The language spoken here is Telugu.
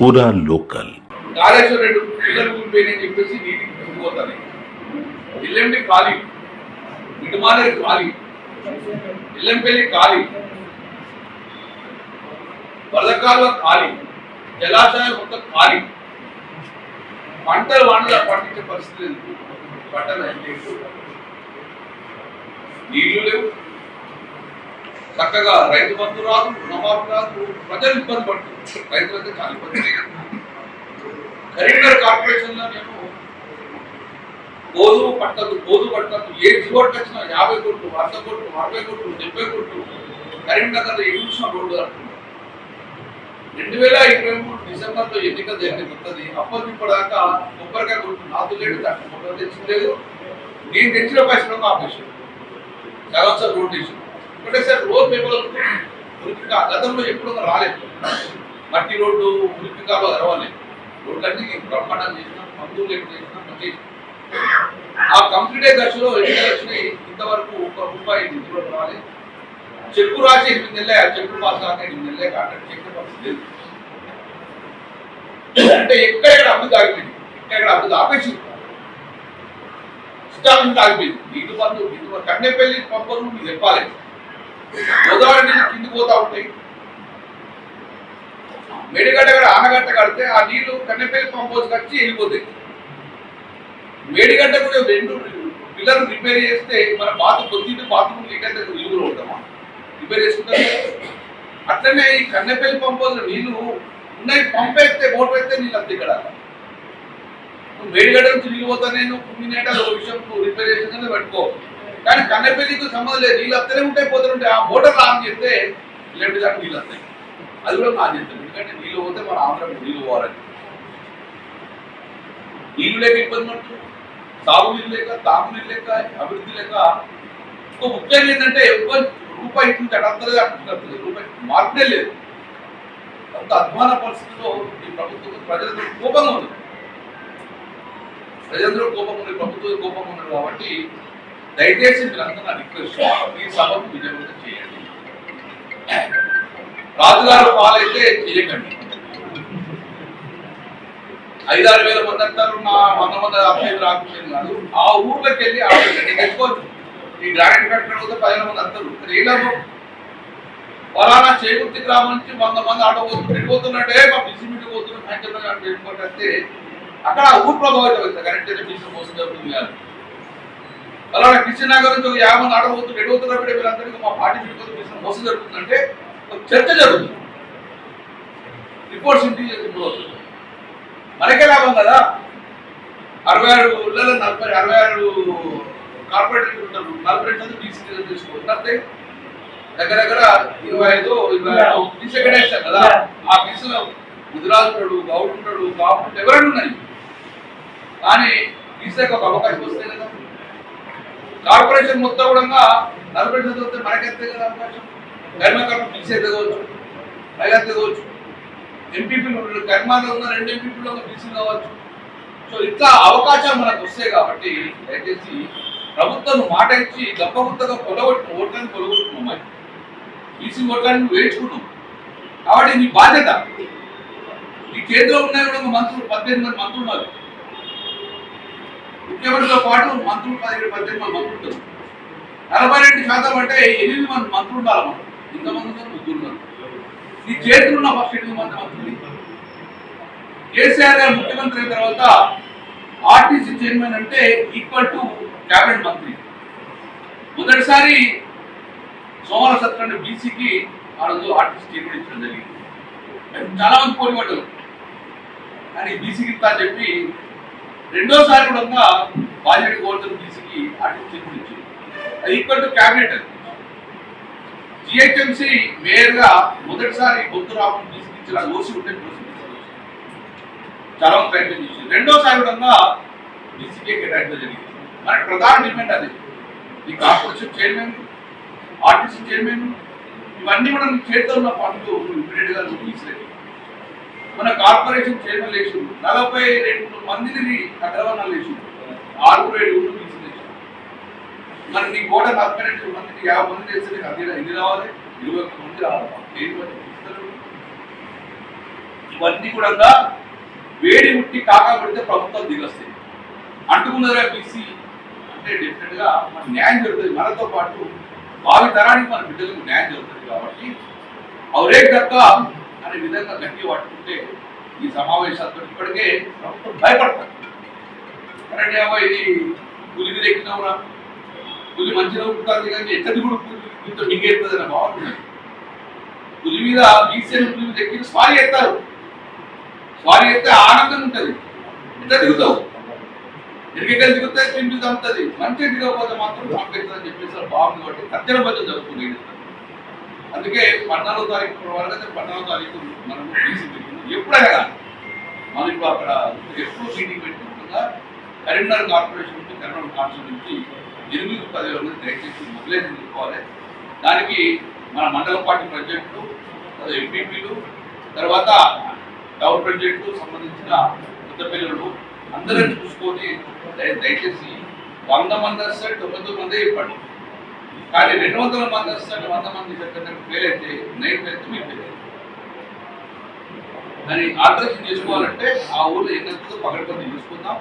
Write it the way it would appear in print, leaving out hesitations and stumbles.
పూరా లోకల్ కాళేశ్వరం 2 పిల్లలు కూలిపోయినాయని చెప్పేసి నీటికి పెరిగిపోతాయి. ఇల్లెండి ఖాళీ, ఇటుమానేరు ఖాళీ, ఇల్లంపల్లి ఖాళీ, వరదకాలువ ఖాళీ, జలాశయాలు మొత్తం ఖాళీ. పంటలు పండించే పరిస్థితి లేదు. పంటలు నీళ్లు లేవు, చక్కగా రైతు బంధు రాదు, రుణమాఫీ రాదు, ప్రజలు ఇబ్బంది పడుతుంది. రైతులైతే చాలా ఇబ్బంది. కరీంనగర్ కార్పొరేషన్ లో నేను బోధు పట్టదు ఏ రిపోర్ట్ వచ్చినా 50 కోట్లు, 100 కోట్లు, 60 కోట్లు, 70 కోట్లు కరీంనగర్ ఎగ్జిబిషన్ రోడ్డు కట్టుకున్నాం. 2023 డిసెంబర్లో ఎన్నిక జరిగింది. అప్పటిదాకా కొబ్బరికాయ కొట్టు నాతో లేడు, దాంట్లో మొదలు తెచ్చలేదు. నేను తెచ్చిన పైసలు ఆపేసాను. సగం రోడ్డు వేసాను. ఒకటేసారి రోడ్ పేపర్లు గతంలో ఎప్పుడు రాలేదు. మట్టి రోడ్డు ఉరిపికాలో తెరవలేదు. రోడ్లన్నీ బ్రహ్మాండం చేసినా, మందులు చేసినా మంచి ఆ కంప్లీట్ దశలో ఎన్నికలు వచ్చినాయి. ఇంతవరకు 1 రూపాయి నిధులు రాలేదు. చెక్కు రాసి 8 నెలలే, చెక్కు పాస్ కాక 8 నెలలే కాంట్రాక్ట్ చెక్కు పరిస్థితి లేదు. అంటే ఎక్కడెక్కడ అభివృద్ధి ఆగిపోయింది, ఎక్కడెక్కడ అభివృద్ధి ఆపేసింది, ఇష్టాలు ఆగిపోయింది. నీటి బంధు కన్నెపల్లి పంపలు మీకు చెప్పాలి. గోదావరి నీళ్ళు కిందికి పోతా ఉంటాయి. మేడిగడ్డ ఆనగట్ట కడితే ఆ నీళ్లు కన్నెపల్లి పంపోజ్ వచ్చి వెళ్ళిపోతాయి. మేడిగడ్డ కూడా 2 పిల్లలు రిపేర్ చేస్తే మన బాత్రూమ్ లీకంటే ఇల్లులో ఉంటామా? రిపేర్ చేసుకుంటారు. అట్లనే ఈ కన్నెపల్లి పంపోజ్ నీళ్లు ఉన్నాయి. పంపేస్తే మోటార్ వేస్తే నీళ్ళు అంతే. ఇక్కడ మేడిగడ్డ నుంచి నీళ్ళు పోతా నేను కుమ్మినేట విషయం రిపేర్ చేసిన పెట్టుకో. కానీ కన్నెపల్లికి సంబంధం లేదు. నీళ్ళు అత్తనే ఉంటాయి, పోతుంటే ఆ మోటార్ ఆన్ చేస్తే ఇలాంటి దాకా నీళ్ళు వస్తాయి. అది కూడా ఆన్ చేస్తాం. ఎందుకంటే నీళ్ళు పోతే మన ఆంధ్రాకి నీళ్ళు పోవాలని. నీళ్ళు లేక ఇబ్బంది పడుతుంది, సాగునీళ్ళు లేక, తాగునీళ్ళు లేక, అభివృద్ధి లేక. ఇంకో ముఖ్యంగా ఏంటంటే రూపాయి ఇట్లా అడగలేదు, అంటున్నారు. రూపాయి మార్పునే లేదు. అంత అధ్వాన పరిస్థితిలో ఈ ప్రభుత్వం ప్రజలందరూ కోపంగా ఉంది. ప్రజలందరూ కోపంగా ఉంది, ప్రభుత్వం కోపంగా ఉన్నారు. కాబట్టి దయచేసి మీరందరూ నా రిక్వెస్ట్, ఈ సభకు విజయవంతం చేయండి. రాజుగారు పాలైతే చేయకండి. 5-6 వేల మంది అంటారు, నా 100 మంది అభ్యర్థి రాకపోయింది కాదు. ఆ ఊర్లోకి వెళ్ళి ఆడకండి తెచ్చుకోవచ్చు. ఈ గ్రాండ్ కట్టకపోతే 10,000 మంది అంటారు. ఏలాగో ఫలానా చేకూర్తి గ్రామం నుంచి 100 మంది ఆటో పోతున్నట్టే మా బిజీ మీటింగ్ పోతున్నాం అంటే అక్కడ ఊరు ప్రభావితం అవుతుంది. కరెంట్ బిజినెస్ మోసం జరుగుతుంది కాదు. ఫలానా కృష్ణనగర్ నుంచి 50 మంది ఆటో పోతున్నట్టు వీళ్ళందరికీ మా పార్టీ మీటింగ్ బిజినెస్ మోసం జరుగుతుందంటే చర్చ జరుగుతుంది. రిపోర్ట్స్ ఇంటికి అవుతుంది. మనకే లాభం కదా. 66 ఊళ్ళలో 66 కార్పొరేటర్లు ఉంటారు. 40 బీసీ తీసుకుంటే దగ్గర 25 బీసీ ఎక్కడేస్తాం కదా. ఆ బీసీలో గుజరాత్ ఉంటాడు, గౌడ్ ఉంటాడు, కాపు ఉంటాడు, ఎవరైనా ఉన్నాయి. కానీ బీసీకి ఒక అవకాశం వస్తే కదా. కార్పొరేషన్ మొత్తం కూడా 40% వస్తే మనకెంతే కదా అవకాశం. కర్మకాలం బీసీ ఎదగవచ్చు, మహిళ ఎదగవచ్చు. ఎంపీపీలు కర్మాలో ఉన్న 2 ఎంపీపీలు బీసీలు కావచ్చు. సో ఇట్లా అవకాశాలు మనకు వస్తాయి. కాబట్టి దయచేసి ప్రభుత్వం మాట ఇచ్చి గొప్పగా ఓట్లను కొలగొట్టుకున్నాం. బీసీ ఓట్లను వేయించుకున్నాం. కాబట్టి నీ బాధ్యత. నీ చేతిలో ఉన్నాయి కూడా మంత్రులు 18 మంది మంత్రులు ఉన్నారు. ముఖ్యమంత్రితో పాటు మంత్రులు 17-18 మంది మంత్రులు ఉంటారు. 42% అంటే 8 మంది మంత్రులు ఉండాలి. మనం ఇంతమంది ఉన్నారు, ముగ్గురు ఉన్నారు. నీ చేతులు ఉన్న ఫస్ట్ 8 మంది మంత్రులు. కేసీఆర్ గారు ముఖ్యమంత్రి అయిన తర్వాత ఆర్టీసీ చైర్మన్ అంటే ఈక్వల్ టు క్యాబినెట్ మంత్రి. మొదటిసారి సోమవారం సత్రాన్ని బీసీకి ఆ రోజు ఆర్టీసీ చైర్మన్ ఇచ్చడం జరిగింది. చాలా మంది పోటీ పడ్డారు. కానీ బీసీకి ఇస్తా అని చెప్పి రెండోసారి కూడా బాధ్యత కోరుతున్న బీసీకి ఆర్టీసీ చైర్మన్ ఇచ్చింది. అది ఈక్వల్ టు క్యాబినెట్. అది జిహెచ్ఎంసీ మేయర్ గా మొదటిసారి బొత్తు రామన్ బీసీకి ఇచ్చిన ఓసీ ఉంటే చాలా ప్రయత్నం చేసింది. రెండోసారి కూడా బీసీకే కేటాయించడం జరిగింది. మనకి ప్రధాన డిమాండ్ అది. ఈ కార్పొరేషన్ చైర్మన్, ఆర్టీసీ చైర్మన్, ఇవన్నీ కూడా నీ చేతిలో ఉన్న పనులు ఇమీడియట్ గా బీసీలకి. మన కార్పొరేషన్ చైర్మన్ లేచి 42 మందిని అగ్రవర్ణాలు లేచి 6-7 ఊళ్ళు బీసీలు లేచి. మరి నీ కోట 42 మందిని 50 మంది చేస్తే అది ఎన్ని రావాలి? 21 మంది రావాలి. 7 మంది ఇవన్నీ కూడా వేడి ముట్టి కాకా పెడితే ప్రభుత్వం దిగొస్తాయి. అంటుకున్నదిగా బీసీ అంటే డెఫినెట్ గా మన న్యాయం జరుగుతుంది, మనతో పాటు భావి తరానికి మన బిడ్డలకు న్యాయం జరుగుతుంది. కాబట్టి అవరే దక్క అనే విధంగా గట్టి పట్టుకుంటే ఈ సమావేశాలతో ఇప్పటికే ప్రభుత్వం భయపడతారు. కరెంట్ ఇది పులి మీద ఎక్కినవురా, పులి మంచిగా ఉంటుంది కానీ ఎక్కడి కూడా పులితో మింగేస్తుంది అనే బాగుంటుంది. పులి మీద బీసీఎల్ పులి మీద ఎక్కి స్వారీ ఎత్తారు, స్వారీ ఎత్తే ఆనందం ఉంటుంది. ఎట్లా దిగుతావు, ఎరికెక్కలు దిగుతాయి, పిండి చంపుతుంది. మంచిగా దిగకపోతే మాత్రం చంపేస్తుంది అని చెప్పేసి బాగుంది. కాబట్టి తర్జన బద్దలు జరుగుతుంది. అందుకే 14వ తారీఖు వరకు 14వ తారీఖు మనం బీసీ మీటింగ్ ఎప్పుడైనా కానీ మనం ఇప్పుడు అక్కడ ఎప్పుడు మీటింగ్ పెట్టుకుంటుందా కరీంనగర్ కార్పొరేషన్ నుంచి, కరీంనగర్ కాన్స్టిట్యూషన్ నుంచి 8-10 మంది దయచేసి మొబిలైజేషన్ తీసుకోవాలి. దానికి మన మండల పార్టీ ప్రెసిడెంట్లు, ఎంపీపీలు, తర్వాత టౌన్ ప్రెసిడెంట్లు, సంబంధించిన కొత్త పిల్లలు అందరిని చూసుకొని దయచేసి 100 మంది వస్తే 99 మంది ఇవ్వండి. కానీ 200 మంది వస్తే 100 మంది ఫెయిల్ అయితే 9 అయితే మీరు ఫెయిల్ అయితే దాన్ని ఆల్టరేషన్ చేసుకోవాలంటే ఆ ఊళ్ళో ఎన్నెంతో పగడపడి చూసుకుందాం.